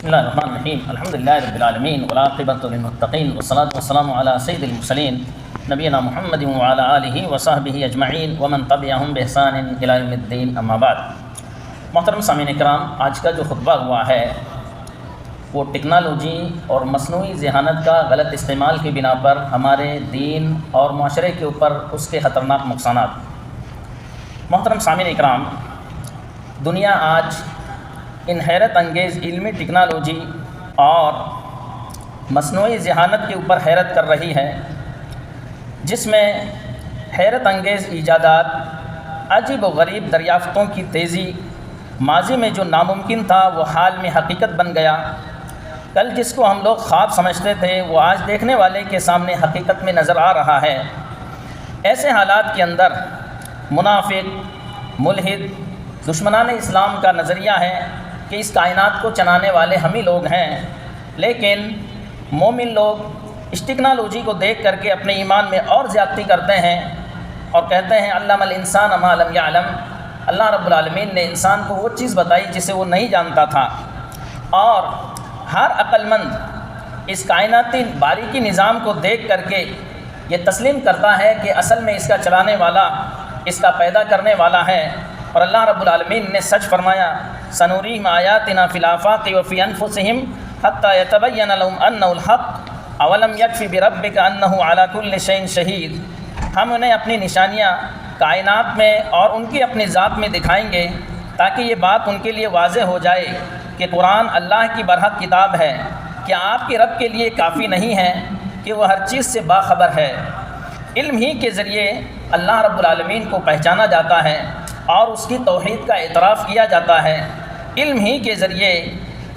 بسم اللہ الرحمن الرحیم الحمدللہ رب العالمین والعاقبۃ للمتقین والصلاۃ والسلام علی سید المرسلین نبینا محمد وعلی آلہ وصحبہ اجمعین ومن تبعہم بإحسان الی یوم الدین اما بعد۔ محترم سامعین کرام، آج کا جو خطبہ ہوا ہے وہ ٹیکنالوجی اور مصنوعی ذہانت کا غلط استعمال کی بنا پر ہمارے دین اور معاشرے کے اوپر اس کے خطرناک نقصانات۔ محترم سامعین کرام، دنیا آج ان حیرت انگیز علمی ٹیکنالوجی اور مصنوعی ذہانت کے اوپر حیرت کر رہی ہے، جس میں حیرت انگیز ایجادات، عجیب و غریب دریافتوں کی تیزی، ماضی میں جو ناممکن تھا وہ حال میں حقیقت بن گیا، کل جس کو ہم لوگ خواب سمجھتے تھے وہ آج دیکھنے والے کے سامنے حقیقت میں نظر آ رہا ہے۔ ایسے حالات کے اندر منافق، ملحد، دشمنان اسلام کا نظریہ ہے کہ اس کائنات کو چلانے والے ہم ہی لوگ ہیں، لیکن مومن لوگ اس ٹیکنالوجی کو دیکھ کر کے اپنے ایمان میں اور زیادتی کرتے ہیں اور کہتے ہیں علم الانسان ما لم یعلم، اللہ رب العالمین نے انسان کو وہ چیز بتائی جسے وہ نہیں جانتا تھا۔ اور ہر عقل مند اس کائناتی باریکی نظام کو دیکھ کر کے یہ تسلیم کرتا ہے کہ اصل میں اس کا چلانے والا، اس کا پیدا کرنے والا ہے۔ اور اللہ رب العالمین نے سچ فرمایا، سنوریم آیاتنا فی الآفاق وفی انفسہم حتی یتبین لہم انہ الحق اولم یکفی بربک انہ علی کل شیء شہید۔ ہم انہیں اپنی نشانیاں کائنات میں اور ان کی اپنی ذات میں دکھائیں گے تاکہ یہ بات ان کے لیے واضح ہو جائے کہ قرآن اللہ کی برحق کتاب ہے۔ کیا آپ کے رب کے لیے کافی نہیں ہے کہ وہ ہر چیز سے باخبر ہے؟ علم ہی کے ذریعے اللہ رب العالمین کو پہچانا جاتا ہے اور اس کی توحید کا اعتراف کیا جاتا ہے۔ علم ہی کے ذریعے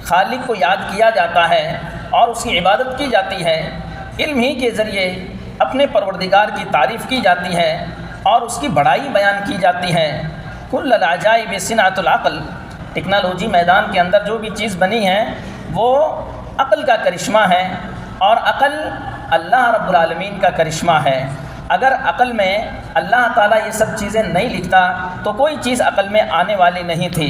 خالق کو یاد کیا جاتا ہے اور اس کی عبادت کی جاتی ہے۔ علم ہی کے ذریعے اپنے پروردگار کی تعریف کی جاتی ہے اور اس کی بڑائی بیان کی جاتی ہے۔ کل العجائب صنعۃ العقل، ٹیکنالوجی میدان کے اندر جو بھی چیز بنی ہے وہ عقل کا کرشمہ ہے، اور عقل اللہ رب العالمین کا کرشمہ ہے۔ اگر عقل میں اللہ تعالیٰ یہ سب چیزیں نہیں لکھتا تو کوئی چیز عقل میں آنے والی نہیں تھی۔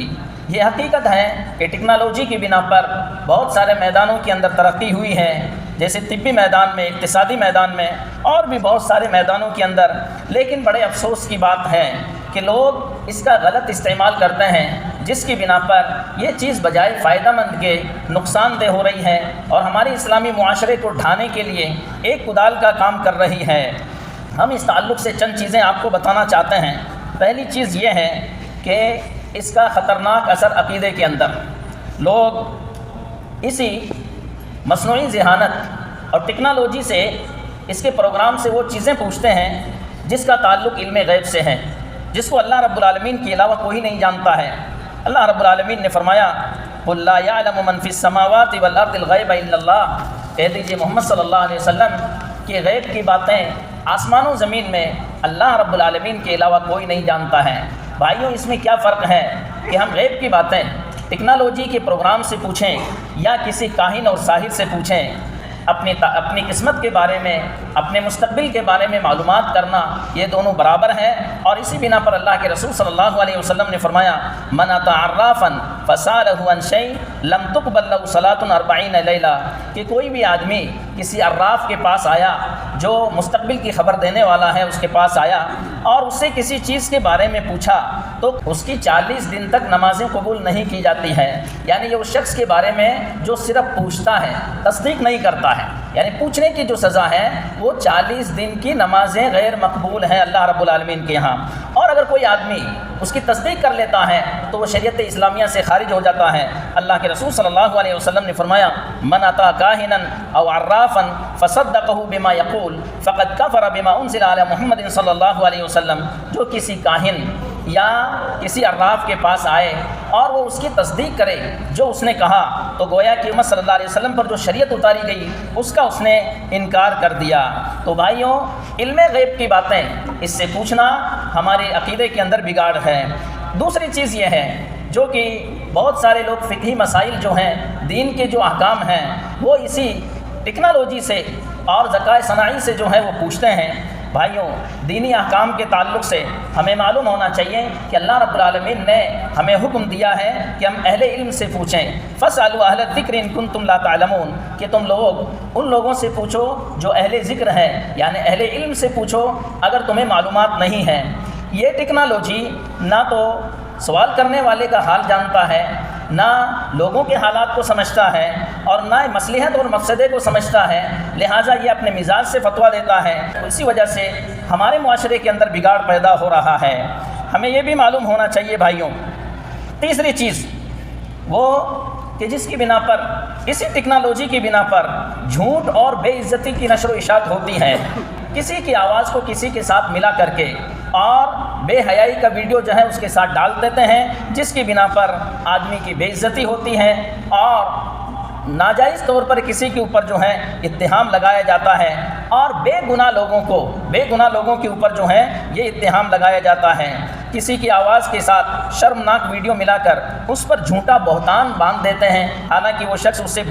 یہ حقیقت ہے کہ ٹیکنالوجی کی بنا پر بہت سارے میدانوں کے اندر ترقی ہوئی ہے، جیسے طبی میدان میں، اقتصادی میدان میں اور بھی بہت سارے میدانوں کے اندر، لیکن بڑے افسوس کی بات ہے کہ لوگ اس کا غلط استعمال کرتے ہیں، جس کی بنا پر یہ چیز بجائے فائدہ مند کے نقصان دہ ہو رہی ہے اور ہمارے اسلامی معاشرے کو ڈھانے کے لیے ایک کدال کا کام کر رہی ہے۔ ہم اس تعلق سے چند چیزیں آپ کو بتانا چاہتے ہیں۔ پہلی چیز یہ ہے کہ اس کا خطرناک اثر عقیدے کے اندر، لوگ اسی مصنوعی ذہانت اور ٹیکنالوجی سے، اس کے پروگرام سے وہ چیزیں پوچھتے ہیں جس کا تعلق علم غیب سے ہے، جس کو اللہ رب العالمین کے علاوہ کوئی نہیں جانتا ہے۔ اللہ رب العالمین نے فرمایا قل لا یعلم من فی السماوات والارض الغیب الا اللہ، کہہ دیجیے محمد صلی اللہ علیہ وسلم کہ غیب کی باتیں آسمان و زمین میں اللہ رب العالمین کے علاوہ کوئی نہیں جانتا ہے۔ بھائیوں، اس میں کیا فرق ہے کہ ہم غیب کی باتیں ٹیکنالوجی کے پروگرام سے پوچھیں یا کسی کاہن اور ساحر سے پوچھیں؟ اپنی قسمت کے بارے میں، اپنے مستقبل کے بارے میں معلومات کرنا، یہ دونوں برابر ہیں۔ اور اسی بنا پر اللہ کے رسول صلی اللہ علیہ وسلم نے فرمایا من اتى عرافا فسأله عن شيء لم تقبل له صلاة 40 لیلہ، کہ کوئی بھی آدمی کسی عراف کے پاس آیا جو مستقبل کی خبر دینے والا ہے، اس کے پاس آیا اور اس سے کسی چیز کے بارے میں پوچھا تو اس کی 40 دن تک نمازیں قبول نہیں کی جاتی ہیں۔ یعنی یہ اس شخص کے بارے میں جو صرف پوچھتا ہے، تصدیق نہیں کرتا ہے، یعنی پوچھنے کی جو سزا ہے وہ 40 دن کی نمازیں غیر مقبول ہیں اللہ رب العالمین کے یہاں۔ اور اگر کوئی آدمی اس کی تصدیق کر لیتا ہے تو وہ شریعت اسلامیہ سے خارج ہو جاتا ہے۔ اللہ کے رسول صلی اللہ علیہ وسلم نے فرمایا من اتى کاہنا او عرافا فصدقه بما يقول فقد كفر بما انزل على محمد صلی اللہ علیہ وسلم، جو کسی کاہن یا کسی عراف کے پاس آئے اور وہ اس کی تصدیق کرے جو اس نے کہا، تو گویا کہ محمد صلی اللہ علیہ وسلم پر جو شریعت اتاری گئی اس کا اس نے انکار کر دیا۔ تو بھائیوں، علم غیب کی باتیں اس سے پوچھنا ہمارے عقیدے کے اندر بگاڑ ہے۔ دوسری چیز یہ ہے جو کہ بہت سارے لوگ فقہی مسائل جو ہیں، دین کے جو احکام ہیں، وہ اسی ٹیکنالوجی سے اور ذکاء صناعی سے جو ہے وہ پوچھتے ہیں۔ بھائیوں دینی احکام کے تعلق سے ہمیں معلوم ہونا چاہیے کہ اللہ رب العالمین نے ہمیں حکم دیا ہے کہ ہم اہل علم سے پوچھیں، فاسألوا اہل الذکر ان کنتم لا تعلمون، کہ تم لوگ ان لوگوں سے پوچھو جو اہل ذکر ہیں، یعنی اہل علم سے پوچھو اگر تمہیں معلومات نہیں ہیں۔ یہ ٹیکنالوجی نہ تو سوال کرنے والے کا حال جانتا ہے، نہ لوگوں کے حالات کو سمجھتا ہے، اور نہ مصلحت اور مفسدے کو سمجھتا ہے، لہٰذا یہ اپنے مزاج سے فتویٰ دیتا ہے۔ اسی وجہ سے ہمارے معاشرے کے اندر بگاڑ پیدا ہو رہا ہے۔ ہمیں یہ بھی معلوم ہونا چاہیے بھائیوں، تیسری چیز وہ کہ جس کی بنا پر، اسی ٹیکنالوجی کی بنا پر جھوٹ اور بے عزتی کی نشر و اشاعت ہوتی ہے، کسی کی آواز کو کسی کے ساتھ ملا کر کے اور بے حیائی کا ویڈیو جو ہے اس کے ساتھ ڈال دیتے ہیں، جس کی بنا پر آدمی کی بے عزتی ہوتی ہے اور ناجائز طور پر کسی کے اوپر جو ہے اتہام لگایا جاتا ہے، اور بے گناہ لوگوں کے اوپر جو ہے یہ اتہام لگایا جاتا ہے۔ کسی کی آواز کے ساتھ شرمناک ویڈیو ملا کر اس پر جھوٹا بہتان باندھ دیتے ہیں، حالانکہ وہ شخص اس سے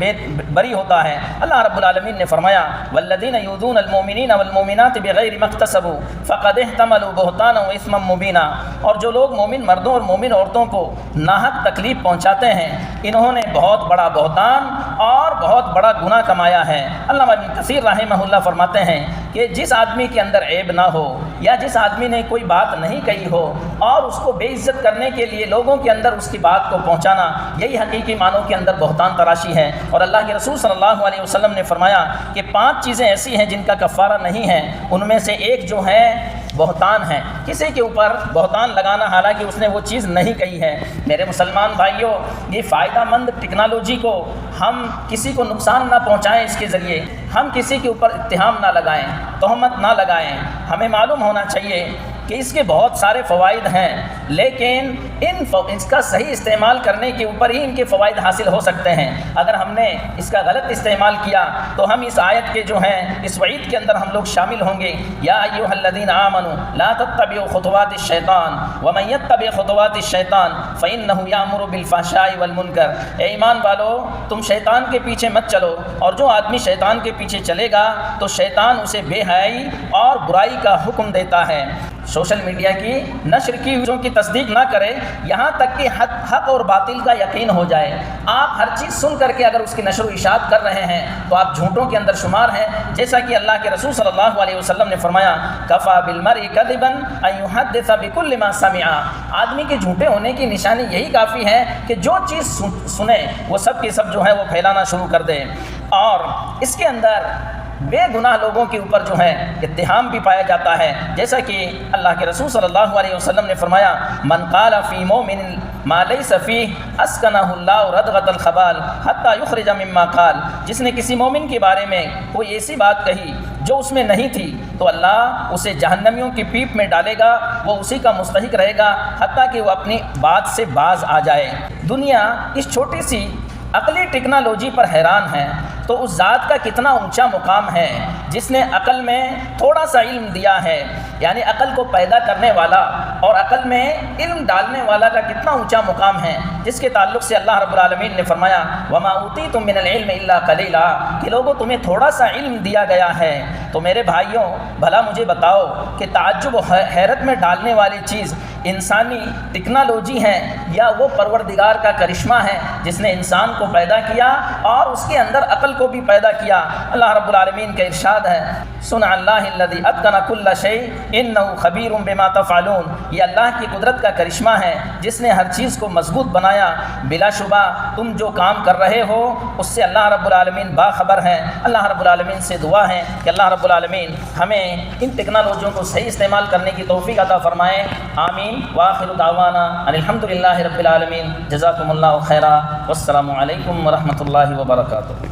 بری ہوتا ہے۔ اللہ رب العالمین نے فرمایا والذین یؤذون المؤمنین والمؤمنات بغیر ما اکتسبوا فقد احتملوا بہتانا واثما مبینا، اور جو لوگ مومن مردوں اور مومن عورتوں کو ناحق تکلیف پہنچاتے ہیں انہوں نے بہت بڑا بہتان اور بہت بڑا گناہ کمایا ہے۔ علامہ ابن کثیر رحمہ اللہ فرماتے ہیں کہ جس آدمی کے اندر عیب نہ ہو یا جس آدمی نے کوئی بات نہیں کہی ہو اور اس کو بے عزت کرنے کے لیے لوگوں کے اندر اس کی بات کو پہنچانا، یہی حقیقی معنوں کے اندر بہتان تراشی ہے۔ اور اللہ کے رسول صلی اللہ علیہ وسلم نے فرمایا کہ 5 چیزیں ایسی ہیں جن کا کفارہ نہیں ہے، ان میں سے ایک جو ہے بہتان ہے، کسی کے اوپر بہتان لگانا حالانکہ اس نے وہ چیز نہیں کہی ہے۔ میرے مسلمان بھائیوں، یہ فائدہ مند ٹیکنالوجی کو ہم کسی کو نقصان نہ پہنچائیں، اس کے ذریعے ہم کسی کے اوپر اتہام نہ لگائیں، تہمت نہ لگائیں۔ ہمیں معلوم ہونا چاہیے کہ اس کے بہت سارے فوائد ہیں، لیکن اس کا صحیح استعمال کرنے کے اوپر ہی ان کے فوائد حاصل ہو سکتے ہیں۔ اگر ہم نے اس کا غلط استعمال کیا تو ہم اس آیت کے جو ہیں اس وعید کے اندر ہم لوگ شامل ہوں گے۔ یا ایھا الذین آمنوا لا تتبعوا خطوات الشیطان ومن یتبع خطوات الشیطان فانہ یامر بالفحشاء والمنکر، اے ایمان والو تم شیطان کے پیچھے مت چلو، اور جو آدمی شیطان کے پیچھے چلے گا تو شیطان اسے بے حیائی اور برائی کا حکم دیتا ہے۔ سوشل میڈیا کی نشر کی چیزوں کی تصدیق نہ کرے یہاں تک کہ حق اور باطل کا یقین ہو جائے۔ آپ ہر چیز سن کر کے اگر اس کی نشر و اشاعت کر رہے ہیں تو آپ جھوٹوں کے اندر شمار ہیں، جیسا کہ اللہ کے رسول صلی اللہ علیہ وسلم نے فرمایا کفا بالمرء کذبا ان یحدث بكل ما سمع، آدمی کے جھوٹے ہونے کی نشانی یہی کافی ہے کہ جو چیز سنے وہ سب کے سب جو ہے وہ پھیلانا شروع کر دے، اور اس کے اندر بے گناہ لوگوں کے اوپر جو ہے اتہام بھی پایا جاتا ہے، جیسا کہ اللہ کے رسول صلی اللہ علیہ وسلم نے فرمایا من قال فی مومن ما لیس فیہ اسکنہ اللہ ردغۃ الخبال حتی یخرج مما قال، جس نے کسی مومن کے بارے میں کوئی ایسی بات کہی جو اس میں نہیں تھی تو اللہ اسے جہنمیوں کی پیپ میں ڈالے گا، وہ اسی کا مستحق رہے گا حتیٰ کہ وہ اپنی بات سے باز آ جائے۔ دنیا اس چھوٹی سی عقلی ٹیکنالوجی پر حیران ہے، تو اس ذات کا کتنا اونچا مقام ہے جس نے عقل میں تھوڑا سا علم دیا ہے، یعنی عقل کو پیدا کرنے والا اور عقل میں علم ڈالنے والا کا کتنا اونچا مقام ہے، جس کے تعلق سے اللہ رب العالمین نے فرمایا وما اوتیتم من العلم الا قلیلا، کہ لوگوں تمہیں تھوڑا سا علم دیا گیا ہے۔ تو میرے بھائیوں بھلا مجھے بتاؤ کہ تعجب و حیرت میں ڈالنے والی چیز انسانی ٹیکنالوجی ہے یا وہ پروردگار کا کرشمہ ہے جس نے انسان کو پیدا کیا اور اس کے اندر عقل کو بھی پیدا کیا؟ اللہ رب العالمین کا ارشاد ہے صنع اللہ الذی اتقن کل شیء انہ خبیر بما تفعلون، یہ اللہ کی قدرت کا کرشمہ ہے جس نے ہر چیز کو مضبوط بنایا، بلا شبہ تم جو کام کر رہے ہو اس سے اللہ رب العالمین باخبر ہے۔ اللہ رب العالمین سے دعا ہے کہ اللہ رب العالمین ہمیں ان ٹیکنالوجیوں کو صحیح استعمال کرنے کی توفیق عطا فرمائے، آمین۔ وآخر دعوانا ان الحمد للہ رب العالمین، جزاکم اللہ خیرا، والسلام علیکم ورحمۃ اللہ وبرکاتہ۔